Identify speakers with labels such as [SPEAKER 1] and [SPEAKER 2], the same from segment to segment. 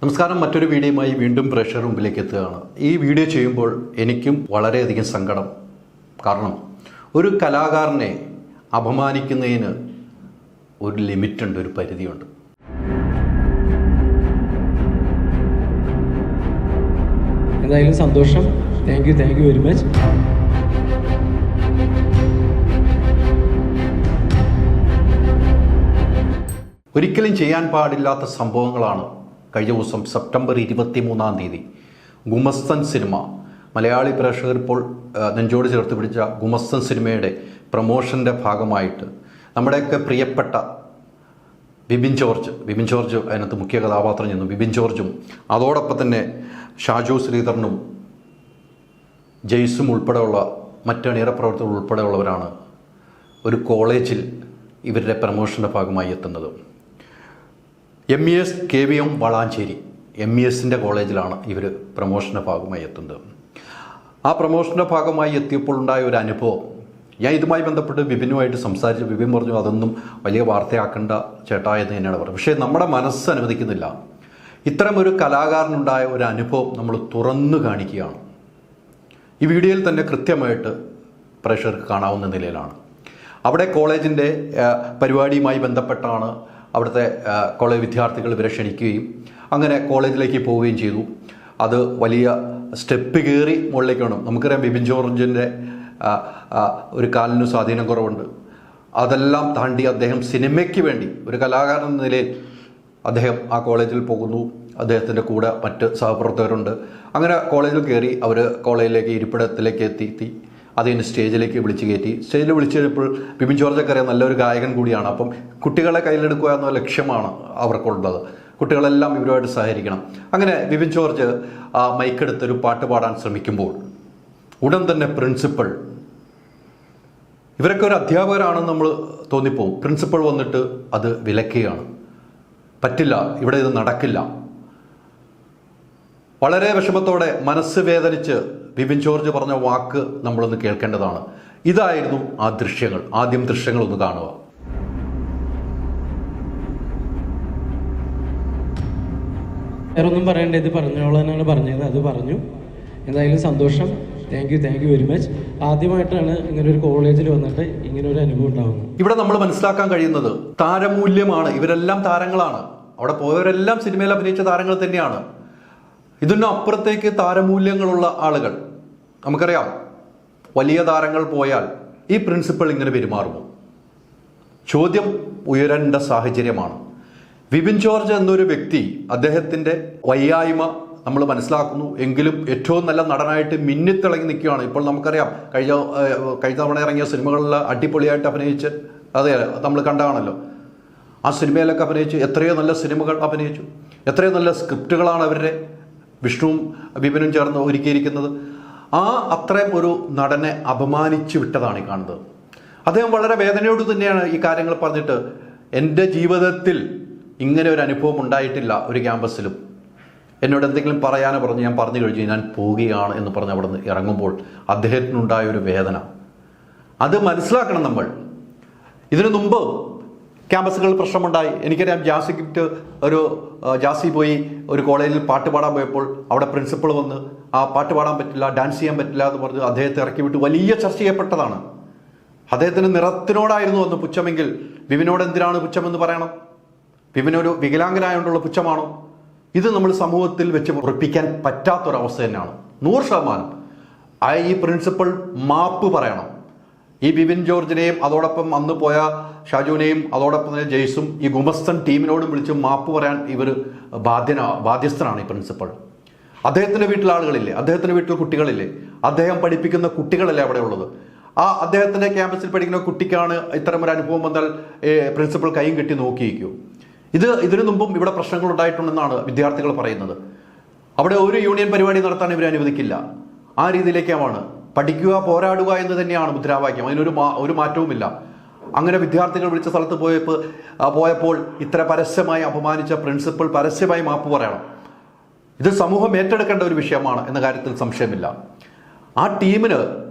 [SPEAKER 1] നമസ്കാരം. മറ്റൊരു വീഡിയോയുമായി വീണ്ടും പ്രേക്ഷകർ മുമ്പിലേക്ക് എത്തുകയാണ്. ഈ വീഡിയോ ചെയ്യുമ്പോൾ എനിക്കും വളരെയധികം സങ്കടം. കാരണം ഒരു കലാകാരനെ അപമാനിക്കുന്നതിന് ഒരു ലിമിറ്റുണ്ട്, ഒരു പരിധിയുണ്ട്.
[SPEAKER 2] എന്തായാലും സന്തോഷം. Thank you very much.
[SPEAKER 1] ഒരിക്കലും ചെയ്യാൻ പാടില്ലാത്ത സംഭവങ്ങളാണ് കഴിഞ്ഞ ദിവസം സെപ്റ്റംബർ 23 ഗുമസ്തൻ സിനിമ, മലയാളി പ്രേക്ഷകർ ഇപ്പോൾ നെഞ്ചോട് ചേർത്ത് പിടിച്ച ഗുമസ്തൻ സിനിമയുടെ പ്രമോഷൻ്റെ ഭാഗമായിട്ട് നമ്മുടെയൊക്കെ പ്രിയപ്പെട്ട ബിബിൻ ജോർജ് അതിനകത്ത് മുഖ്യ കഥാപാത്രം ചെയ്യുന്നു. ബിബിൻ ജോർജും അതോടൊപ്പം തന്നെ ഷാജു ശ്രീധരനും ജെയ്സും ഉൾപ്പെടെയുള്ള മറ്റ് അണിയറ പ്രവർത്തകർ ഉൾപ്പെടെയുള്ളവരാണ് ഒരു കോളേജിൽ ഇവരുടെ പ്രമോഷൻ്റെ ഭാഗമായി എത്തുന്നത്. MES KVM വളാഞ്ചേരി MESൻ്റെ കോളേജിലാണ് ഇവർ പ്രമോഷൻ്റെ ഭാഗമായി എത്തുന്നത്. ആ പ്രമോഷൻ്റെ ഭാഗമായി എത്തിയപ്പോൾ ഉണ്ടായ ഒരു അനുഭവം, ഞാൻ ഇതുമായി ബന്ധപ്പെട്ട് ബിബിനുമായിട്ട് സംസാരിച്ചു. ബിബിൻ പറഞ്ഞു അതൊന്നും വലിയ വാർത്തയാക്കേണ്ട ചേട്ടാ എന്ന് തന്നെയാണ് പറഞ്ഞത്. പക്ഷേ നമ്മുടെ മനസ്സ് അനുവദിക്കുന്നില്ല. ഇത്തരം ഒരു കലാകാരനുണ്ടായ ഒരു അനുഭവം നമ്മൾ തുറന്നു കാണിക്കുകയാണ്. ഈ വീഡിയോയിൽ തന്നെ കൃത്യമായിട്ട് പ്രേക്ഷകർക്ക് കാണാവുന്ന നിലയിലാണ്. അവിടെ കോളേജിൻ്റെ പരിപാടിയുമായി ബന്ധപ്പെട്ടാണ് അവിടുത്തെ കോളേജ് വിദ്യാർത്ഥികൾ ഇവരെ ക്ഷണിക്കുകയും അങ്ങനെ കോളേജിലേക്ക് പോവുകയും ചെയ്തു. അത് വലിയ സ്റ്റെപ്പ് കയറി മുകളിലേക്ക് വേണം. നമുക്കറിയാം ബിബിൻ ജോർജിൻ്റെ ഒരു കാലിന് സ്വാധീനം കുറവുണ്ട്. അതെല്ലാം താണ്ടി അദ്ദേഹം സിനിമയ്ക്ക് വേണ്ടി ഒരു കലാകാരൻ എന്ന നിലയിൽ അദ്ദേഹം ആ കോളേജിൽ പോകുന്നു. അദ്ദേഹത്തിൻ്റെ കൂടെ മറ്റ് സഹപ്രവർത്തകരുണ്ട്. അങ്ങനെ കോളേജിൽ കയറി അവർ കോളേജിലേക്ക് ഇരിപ്പിടത്തിലേക്ക് എത്തി അതിന് സ്റ്റേജിലേക്ക് വിളിച്ച് കയറ്റി. സ്റ്റേജിൽ വിളിച്ചു കഴിഞ്ഞപ്പോൾ ബിബിൻ ജോർജൊക്കെ അറിയാം നല്ലൊരു ഗായകൻ കൂടിയാണ്. അപ്പം കുട്ടികളെ കയ്യിലെടുക്കുക എന്ന ലക്ഷ്യമാണ് അവർക്കുള്ളത്. കുട്ടികളെല്ലാം ഇവരുമായിട്ട് സഹകരിക്കണം. അങ്ങനെ ബിബിൻ ജോർജ് മൈക്കെടുത്തൊരു പാട്ട് പാടാൻ ശ്രമിക്കുമ്പോൾ ഉടൻ തന്നെ പ്രിൻസിപ്പൾ, ഇവരൊക്കെ ഒരു അധ്യാപകരാണെന്ന് നമ്മൾ തോന്നിപ്പോവും. പ്രിൻസിപ്പൾ വന്നിട്ട് അത് വിലക്കുകയാണ്. പറ്റില്ല, ഇവിടെ ഇത് നടക്കില്ല. വളരെ വിഷമത്തോടെ മനസ്സ് വേദനിച്ച് ബിബിൻ ജോർജ് പറഞ്ഞ വാക്ക് നമ്മളൊന്ന് കേൾക്കേണ്ടതാണ്. ഇതായിരുന്നു ആ ദൃശ്യങ്ങൾ. ആദ്യം ദൃശ്യങ്ങളൊന്ന് കാണുക.
[SPEAKER 2] വേറെ ഒന്നും പറയണ്ട, ഇത് പറഞ്ഞോളാനാണ് പറഞ്ഞത്, അത് പറഞ്ഞു. എന്തായാലും സന്തോഷം. Thank you very much. ആദ്യമായിട്ടാണ് ഇങ്ങനെ ഒരു കോളേജിൽ വന്നിട്ട് ഇങ്ങനെ ഒരു അനുഭവം ഉണ്ടാകുന്നത്.
[SPEAKER 1] ഇവിടെ നമ്മൾ മനസ്സിലാക്കാൻ കഴിയുന്നത് താരമൂല്യമാണ്. ഇവരെല്ലാം താരങ്ങളാണ്. അവിടെ പോയവരെല്ലാം സിനിമയിൽ അഭിനയിച്ച താരങ്ങൾ തന്നെയാണ്. ഇതിനും അപ്പുറത്തേക്ക് താരമൂല്യങ്ങളുള്ള ആളുകൾ. നമുക്കറിയാം വലിയ താരങ്ങൾ പോയാൽ ഈ പ്രിൻസിപ്പൾ ഇങ്ങനെ പെരുമാറുമോ? ചോദ്യം ഉയരേണ്ട സാഹചര്യമാണ്. ബിബിൻ ജോർജ് എന്നൊരു വ്യക്തി, അദ്ദേഹത്തിൻ്റെ വയ്യായ്മ നമ്മൾ മനസ്സിലാക്കുന്നു. എങ്കിലും ഏറ്റവും നല്ല നടനായിട്ട് മിന്നിത്തിളങ്ങി നിൽക്കുകയാണ്. ഇപ്പോൾ നമുക്കറിയാം കഴിഞ്ഞ തവണ ഇറങ്ങിയ സിനിമകളിൽ അടിപൊളിയായിട്ട് അഭിനയിച്ച് അതെ നമ്മൾ കണ്ടതാണല്ലോ. ആ സിനിമയിലൊക്കെ അഭിനയിച്ചു. എത്രയോ നല്ല സിനിമകൾ അഭിനയിച്ചു. എത്രയോ നല്ല സ്ക്രിപ്റ്റുകളാണ് അവരുടെ വിഷ്ണുവും ബിബിനും ചേർന്ന് ഒരുക്കിയിരിക്കുന്നത്. അത്രയും ഒരു നടനെ അപമാനിച്ചു വിട്ടതാണ് ഈ കാണുന്നത്. അദ്ദേഹം വളരെ വേദനയോട് തന്നെയാണ് ഈ കാര്യങ്ങൾ പറഞ്ഞിട്ട്, എൻ്റെ ജീവിതത്തിൽ ഇങ്ങനെ ഒരു അനുഭവം ഉണ്ടായിട്ടില്ല ഒരു ക്യാമ്പസിലും. എന്നോട് എന്തെങ്കിലും പറയാനോ പറഞ്ഞു, ഞാൻ പറഞ്ഞു കഴിഞ്ഞു ഞാൻ പോവുകയാണ് എന്ന് പറഞ്ഞ് അവിടെ നിന്ന് ഇറങ്ങുമ്പോൾ അദ്ദേഹത്തിനുണ്ടായ ഒരു വേദന അത് മനസ്സിലാക്കണം നമ്മൾ. ഇതിനു മുമ്പ് ക്യാമ്പസുകളിൽ പ്രശ്നമുണ്ടായി. എനിക്കറിയാം ജാസി പോയി ഒരു കോളേജിൽ പാട്ട് പാടാൻ പോയപ്പോൾ അവിടെ പ്രിൻസിപ്പൾ വന്ന് ആ പാട്ട് പാടാൻ പറ്റില്ല, ഡാൻസ് ചെയ്യാൻ പറ്റില്ല എന്ന് പറഞ്ഞ് അദ്ദേഹത്തെ ഇറക്കി വിട്ട് വലിയ ചർച്ച ചെയ്യപ്പെട്ടതാണ്. അദ്ദേഹത്തിന് നിറത്തിനോടായിരുന്നു അന്ന് പുച്ഛമെങ്കിൽ ബിബിനോട് എന്തിനാണ് പുച്ഛമെന്ന് പറയണം? ബിബിനൊരു വികലാംഗനായോണ്ടുള്ള പുച്ഛമാണോ? ഇത് നമ്മൾ സമൂഹത്തിൽ വെച്ച് ഉറപ്പിക്കാൻ പറ്റാത്തൊരവസ്ഥ തന്നെയാണ് 100%. ഈ പ്രിൻസിപ്പൾ മാപ്പ് പറയണം. ഈ ബിബിൻ ജോർജിനെയും അതോടൊപ്പം അന്ന് പോയ ഷാജുവിനെയും അതോടൊപ്പം തന്നെ ജെയ്സും ഈ ഗുമസ്തൻ ടീമിനോടും വിളിച്ച് മാപ്പ് പറയാൻ ഇവർ ബാധ്യസ്ഥനാണ് ഈ പ്രിൻസിപ്പൾ. അദ്ദേഹത്തിൻ്റെ വീട്ടിലെ ആളുകളില്ലേ, അദ്ദേഹത്തിൻ്റെ വീട്ടിൽ കുട്ടികളില്ലേ, അദ്ദേഹം പഠിപ്പിക്കുന്ന കുട്ടികളല്ലേ അവിടെ ഉള്ളത്. അദ്ദേഹത്തിൻ്റെ ക്യാമ്പസിൽ പഠിക്കുന്ന കുട്ടിക്കാണ് ഇത്തരമൊരു അനുഭവം വന്നാൽ പ്രിൻസിപ്പൾ കൈയും കെട്ടി നോക്കിയിരിക്കും. ഇതിനു മുമ്പും ഇവിടെ പ്രശ്നങ്ങൾ ഉണ്ടായിട്ടുണ്ടെന്നാണ് വിദ്യാർത്ഥികൾ പറയുന്നത്. അവിടെ ഒരു യൂണിയൻ പരിപാടി നടത്താൻ ഇവരെ അനുവദിക്കില്ല. ആ രീതിയിലേക്കാണ്. പഠിക്കുക, പോരാടുക എന്ന് തന്നെയാണ് മുദ്രാവാക്യം. അതിനൊരു മാറ്റവുമില്ല. അങ്ങനെ വിദ്യാർത്ഥികൾ വിളിച്ച സ്ഥലത്ത് പോയപ്പോൾ ഇത്ര പരസ്യമായി അപമാനിച്ച പ്രിൻസിപ്പൽ പരസ്യമായി മാപ്പ് പറയണം. ഇത് സമൂഹം ഏറ്റെടുക്കേണ്ട ഒരു വിഷയമാണ് എന്ന കാര്യത്തിൽ സംശയമില്ല. ആ ടീമിന്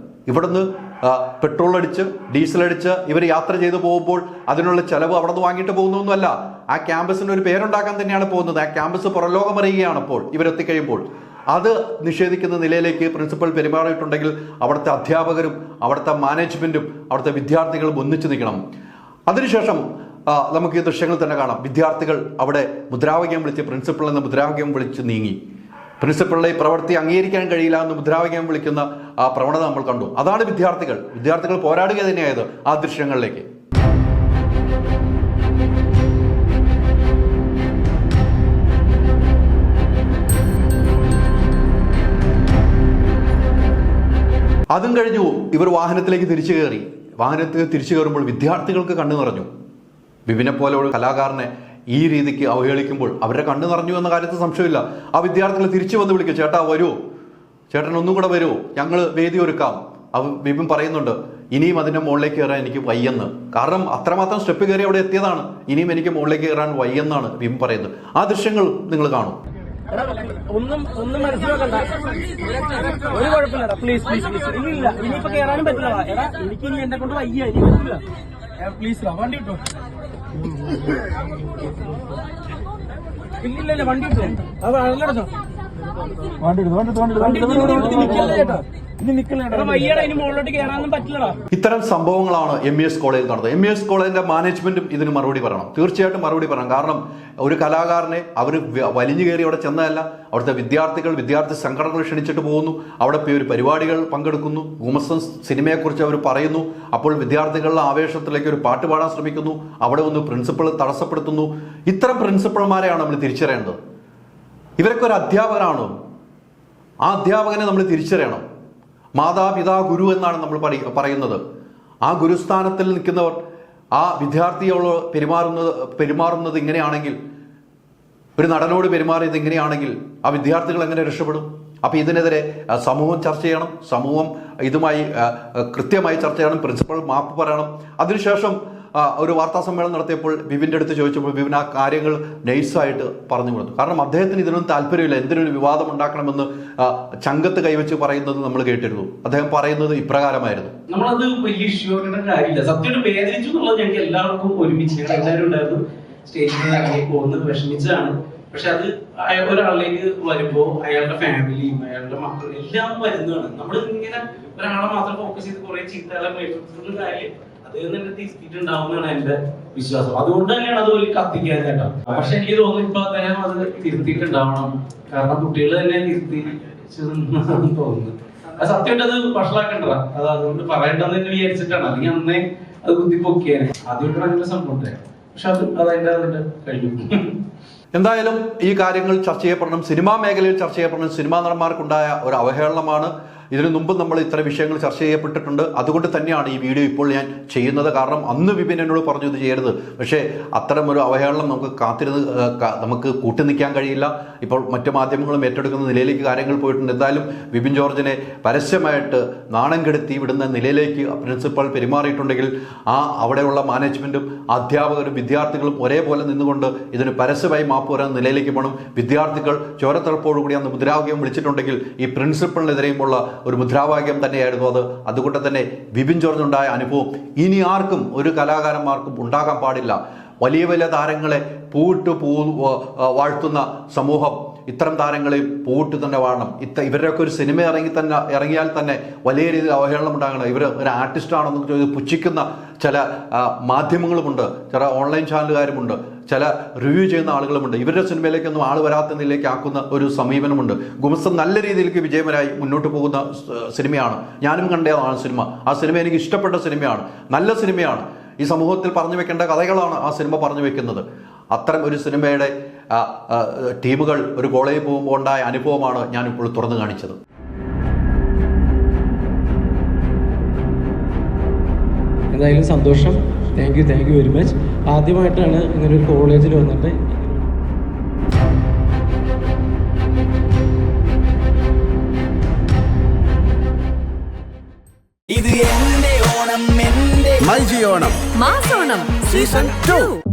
[SPEAKER 1] ഇവിടുന്ന് പെട്രോൾ അടിച്ച് ഡീസൽ അടിച്ച് ഇവർ യാത്ര ചെയ്തു പോകുമ്പോൾ അതിനുള്ള ചെലവ് അവിടെ നിന്ന് വാങ്ങിയിട്ട് പോകുന്നൊന്നുമല്ല. ആ ക്യാമ്പസിന് ഒരു പേരുണ്ടാക്കാൻ തന്നെയാണ് പോകുന്നത്. ആ ക്യാമ്പസ് പുറലോകം അറിയുകയാണ് അപ്പോൾ ഇവരെത്തിക്കഴിയുമ്പോൾ. അത് നിഷേധിക്കുന്ന നിലയിലേക്ക് പ്രിൻസിപ്പൽ പെരുമാറിയിട്ടുണ്ടെങ്കിൽ അവിടുത്തെ അധ്യാപകരും അവിടുത്തെ മാനേജ്മെൻറ്റും അവിടുത്തെ വിദ്യാർത്ഥികളും ഒന്നിച്ചു നിൽക്കണം. അതിനുശേഷം നമുക്ക് ഈ ദൃശ്യങ്ങൾ തന്നെ കാണാം. വിദ്യാർത്ഥികൾ അവിടെ മുദ്രാവാക്യം വിളിച്ച് പ്രിൻസിപ്പൽ എന്ന മുദ്രാവാക്യം വിളിച്ച് നീങ്ങി. പ്രിൻസിപ്പളിലെ ഈ പ്രവൃത്തി അംഗീകരിക്കാൻ കഴിയില്ല എന്ന് മുദ്രാവാക്യം വിളിക്കുന്ന ആ പ്രവണത നമ്മൾ കണ്ടു. അതാണ് വിദ്യാർത്ഥികൾ പോരാടുക തന്നെയായത് ആ ദൃശ്യങ്ങളിലേക്ക്. അതും കഴിഞ്ഞു ഇവർ വാഹനത്തിലേക്ക് തിരിച്ചു കയറി. വാഹനത്തിൽ തിരിച്ചു കയറുമ്പോൾ വിദ്യാർത്ഥികൾക്ക് കണ്ണു നിറഞ്ഞു. ബിബിനെ പോലെ ഒരു കലാകാരനെ ഈ രീതിക്ക് അവഹേളിക്കുമ്പോൾ അവരുടെ കണ്ണു നിറഞ്ഞു എന്ന കാര്യത്തിൽ സംശയമില്ല. ആ വിദ്യാർത്ഥികൾ തിരിച്ചു വന്ന് വിളിക്കും, ചേട്ടാ വരൂ, ചേട്ടൻ ഒന്നും കൂടെ വരൂ, ഞങ്ങൾ വേദി ഒരുക്കാം. ബിബിൻ പറയുന്നുണ്ട്, ഇനിയും അതിൻ്റെ മുകളിലേക്ക് കയറാൻ എനിക്ക് വയ്യെന്ന്. കാരണം അത്രമാത്രം സ്റ്റെപ്പ് കയറി അവിടെ എത്തിയതാണ്. ഇനിയും എനിക്ക് മുകളിലേക്ക് കയറാൻ വയ്യെന്നാണ് ബിബിൻ പറയുന്നത്. ആ ദൃശ്യങ്ങൾ നിങ്ങൾ കാണും.
[SPEAKER 3] ഒന്നും മനസ്സിലാക്കണ്ട, ഒരു കുഴപ്പമില്ലടാ, പ്ലീസ് പ്ലീസ് പ്ലീസ്. ഇല്ല ഇനിയിപ്പോ കേറാനും പറ്റില്ല. എടാ എനിക്ക് ഇനി എന്നെ കൊണ്ട് വയ്യ, ഇനി പറ്റില്ല. പ്ലീസ് വണ്ടി കിട്ടോ? ഇല്ല വണ്ടി കിട്ടോ? അത് അല്ലടച്ചോ
[SPEAKER 1] ഇത്തരം സംഭവങ്ങളാണ് MES കോളേജിൽ നടന്നത്. MES കോളേജിന്റെ മാനേജ്മെന്റും ഇതിന് മറുപടി പറയണം. തീർച്ചയായിട്ടും മറുപടി പറയണം. കാരണം ഒരു കലാകാരനെ അവർ വലിഞ്ഞു കയറി അവിടെ ചെന്നതല്ല. അവിടുത്തെ വിദ്യാർത്ഥി സംഘടനകൾ ക്ഷണിച്ചിട്ട് പോകുന്നു. അവിടെ ഒരു പരിപാടികൾ പങ്കെടുക്കുന്നു. ഗുമസ്തൻ സിനിമയെക്കുറിച്ച് അവർ പറയുന്നു. അപ്പോൾ വിദ്യാർത്ഥികളുടെ ആവേശത്തിലേക്ക് ഒരു പാട്ട് പാടാൻ ശ്രമിക്കുന്നു. അവിടെ ഒന്ന് പ്രിൻസിപ്പൾ തടസ്സപ്പെടുത്തുന്നു. ഇത്തരം പ്രിൻസിപ്പൾമാരെയാണ് നമ്മൾ തിരിച്ചറിയേണ്ടത്. ഇവരൊക്കെ ഒരു അധ്യാപകനാണ്. ആ അധ്യാപകനെ നമ്മൾ തിരിച്ചറിയണം. മാതാപിതാ ഗുരു എന്നാണ് നമ്മൾ പറയുന്നത്. ആ ഗുരുസ്ഥാനത്തിൽ നിൽക്കുന്നവർ ആ വിദ്യാർത്ഥിയോട് പെരുമാറുന്നത് ഇങ്ങനെയാണെങ്കിൽ, ഒരു നടനോട് പെരുമാറിയത് ഇങ്ങനെയാണെങ്കിൽ ആ വിദ്യാർത്ഥികൾ എങ്ങനെ രക്ഷപ്പെടും? അപ്പം ഇതിനെതിരെ സമൂഹം ചർച്ച ചെയ്യണം. സമൂഹം ഇതുമായി കൃത്യമായി ചർച്ച ചെയ്യണം. പ്രിൻസിപ്പൽ മാപ്പ് പറയണം. അതിനുശേഷം ഒരു വാർത്താ സമ്മേളനം നടത്തിയപ്പോൾ ബിബിൻ്റെ അടുത്ത് ചോദിച്ചപ്പോൾ ബിബിൻ ആ കാര്യങ്ങൾ നൈസായിട്ട് പറഞ്ഞു കൊടുത്തു. കാരണം അദ്ദേഹത്തിന് ഇതിനൊന്നും താല്പര്യമില്ല. എന്തിനൊരു വിവാദം ഉണ്ടാക്കണമെന്ന് ചങ്കത്ത് കൈവച്ച് പറയുന്നത് നമ്മൾ കേട്ടിരുന്നു. അദ്ദേഹം പറയുന്നത് ഇപ്രകാരമായിരുന്നു:
[SPEAKER 4] നമ്മളത് വലിയ ഇഷ്യൂ ആക്കേണ്ട കാര്യമില്ല. സത്യമായിട്ട് വേദനിച്ചു എന്നുള്ളത് ഞങ്ങൾക്ക് എല്ലാവർക്കും ഒരുമിച്ച് എല്ലാവരും ഉണ്ടായിരുന്നു. സ്റ്റേജിൽ ഇറങ്ങി പോകുന്നത് വിഷമിച്ചാണ്. പക്ഷെ അത് ഒരാളിലേക്ക് വരുമ്പോ അയാളുടെ ഫാമിലിയും അയാളുടെ മക്കളും എല്ലാം വരുന്നതാണ്. നമ്മൾ ഇങ്ങനെ ഒരാളെ മാത്രം ഫോക്കസ് ചെയ്ത് കുറെ ചീത്തകളെ മേടിച്ചിട്ടുള്ള കാര്യം അദ്ദേഹം തന്നെ തിരുത്തിയിട്ടുണ്ടാവുന്നതാണ് എന്റെ വിശ്വാസം. അതുകൊണ്ട് തന്നെയാണ് അത് വലിയ കത്തിക്കാൻ കേട്ടോ. പക്ഷെ എനിക്ക് തോന്നുന്നു ഇപ്പൊ അദ്ദേഹം അത് തിരുത്തിയിട്ടുണ്ടാവണം. കാരണം കുട്ടികൾ തന്നെ തിരുത്തി തോന്നുന്നു. അത് സത്യമായിട്ട് അത് വഷളാക്കണ്ടതാ. അത് അതുകൊണ്ട് പറയണ്ടെന്ന് തന്നെ വിചാരിച്ചിട്ടാണ്. അല്ലെങ്കിൽ അന്നേ അത് കുത്തിപ്പൊക്കിയാണ്. ആദ്യമായിട്ടാണ് അങ്ങനെ സംഭവം ഉണ്ടായത്. പക്ഷെ അതിന്റെ കഴിഞ്ഞു.
[SPEAKER 1] എന്തായാലും ഈ കാര്യങ്ങൾ ചർച്ച ചെയ്യപ്പെടണം. സിനിമാ മേഖലയിൽ ചർച്ച ചെയ്യപ്പെടണം. സിനിമാ നടന്മാർക്കുണ്ടായ ഒരു അവഹേളനമാണ്. ഇതിനു മുമ്പ് നമ്മൾ ഇത്തരം വിഷയങ്ങൾ ചർച്ച ചെയ്യപ്പെട്ടിട്ടുണ്ട്. അതുകൊണ്ട് തന്നെയാണ് ഈ വീഡിയോ ഇപ്പോൾ ഞാൻ ചെയ്യുന്നത്. കാരണം അന്ന് ബിബിൻ എന്നോട് പറഞ്ഞു ഇത് ചെയ്യരുത്. പക്ഷേ അത്തരം ഒരു അവഹേളനം നമുക്ക് കൂട്ടി നിൽക്കാൻ കഴിയില്ല. ഇപ്പോൾ മറ്റു മാധ്യമങ്ങളും ഏറ്റെടുക്കുന്ന നിലയിലേക്ക് കാര്യങ്ങൾ പോയിട്ടുണ്ട്. എന്തായാലും ബിബിൻ ജോർജിനെ പരസ്യമായിട്ട് നാണം കെടുത്തി വിടുന്ന നിലയിലേക്ക് പ്രിൻസിപ്പൽ പെരുമാറിയിട്ടുണ്ടെങ്കിൽ അവിടെയുള്ള മാനേജ്മെൻറ്റും അധ്യാപകരും വിദ്യാർത്ഥികളും ഒരേപോലെ നിന്നുകൊണ്ട് ഇതിന് പരസ്യമായി മാപ്പ് വരാൻ നിലയിലേക്ക് പോകണം. വിദ്യാർത്ഥികൾ ചോരത്തിളപ്പോടുകൂടി അന്ന് മുദ്രാവാക്യം വിളിച്ചിട്ടുണ്ടെങ്കിൽ ഈ പ്രിൻസിപ്പളിനെതിരെയുമുള്ള ഒരു മുദ്രാവാക്യം തന്നെയായിരുന്നു അത്. അതുകൊണ്ട് തന്നെ ബിബിൻ ജോർജിനുണ്ടായ അനുഭവം ഇനി ആർക്കും, ഒരു കലാകാരന്മാർക്കും ഉണ്ടാകാൻ പാടില്ല. വലിയ വലിയ താരങ്ങളെ വാഴ്ത്തുന്ന സമൂഹം ഇത്തരം താരങ്ങളെ പൂട്ട് തന്നെ വാഴണം. ഇവരുടെയൊക്കെ ഒരു സിനിമ ഇറങ്ങിയാൽ തന്നെ വലിയ രീതിയിൽ അവഹേളനം ഉണ്ടാകണം. ഇവർ ഒരു ആർട്ടിസ്റ്റാണെന്ന് ചോദിച്ച് പുച്ഛിക്കുന്ന ചില മാധ്യമങ്ങളുമുണ്ട്, ചില ഓൺലൈൻ ചാനലുകാരുമുണ്ട്, ചില റിവ്യൂ ചെയ്യുന്ന ആളുകളുമുണ്ട്. ഇവരുടെ സിനിമയിലേക്കൊന്നും ആൾ വരാത്ത നിലയിലേക്ക് ആക്കുന്ന ഒരു സമീപനമുണ്ട്. ഗുമസ്തൻ നല്ല രീതിയിലേക്ക് വിജയകരമായി മുന്നോട്ട് പോകുന്ന സിനിമയാണ്. ഞാനും കണ്ടതാണ് സിനിമ. ആ സിനിമ എനിക്ക് ഇഷ്ടപ്പെട്ട സിനിമയാണ്. നല്ല സിനിമയാണ്. ഈ സമൂഹത്തിൽ പറഞ്ഞു വെക്കേണ്ട കഥകളാണ് ആ സിനിമ പറഞ്ഞു വെക്കുന്നത്. അത്തരം ഒരു സിനിമയുടെ ടീമുകൾ ഒരു കോളേജിൽ പോകുമ്പോൾ ഉണ്ടായ അനുഭവമാണ് ഞാനിപ്പോൾ തുറന്നു കാണിച്ചത്.
[SPEAKER 2] എന്തായാലും സന്തോഷം. Thank you very much. ആദ്യമായിട്ടാണ് ഇങ്ങനെ ഒരു കോളേജിൽ വന്നിട്ട്
[SPEAKER 5] ഇത് എന്റെ ഓണം, എന്റെ മൈജി ഓണം മാസോണം സീസൺ 2.